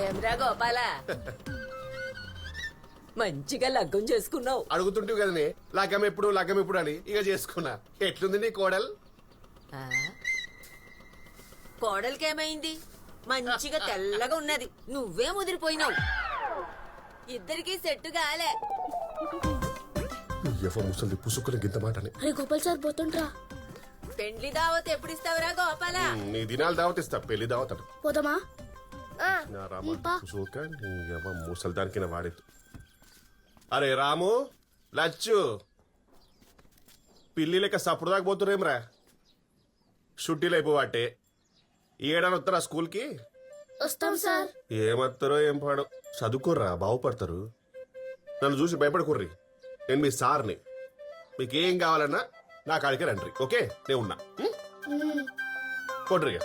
ఏమ్రా గోపాల మంచిగా లగ్గం చేసుకున్నావు. అడుగుతుంటివి కదనే లగ్గం ఎప్పుడు అని ఇక చేసుకున్నా. ఎట్లుంది నీ కోడల్? కోడలికేమైంది? మంచిగా తెల్లగా ఉన్నది. నువ్వే ముదిరిపోయినావు. ఇద్దరికి సెట్టు కాలే. ముసలి పుసుకుని గింత మాటని. అరే గోపాల్ సార్ పోతుండ్రా. పెండ్లి దావత్ ఎప్పుడు ఇస్తావురా గోపాల? నీ దినాలు దావత్ ఇస్తా, పెళ్లి దావత్ అటు. పోదామా? ముసలి దానికి వాడేది. అరే రాము, లచ్చు, పిల్లి లెక్క సప్పుడు దాకా పోతురేమ్రా. షుట్టీలు అయిపోవాటే ఏడాది వస్తారా స్కూల్ కి? వస్తాం సార్. ఏమత్తారో ఏం పాడో, చదువుకోర్రా బాగుపడతారు. నన్ను చూసి భయపడకుర్రి, నేను మీ సార్ని. మీకేం కావాలన్నా నా కాడికి రండి. ఓకే, నేను ఉన్నా. కొట్రిగా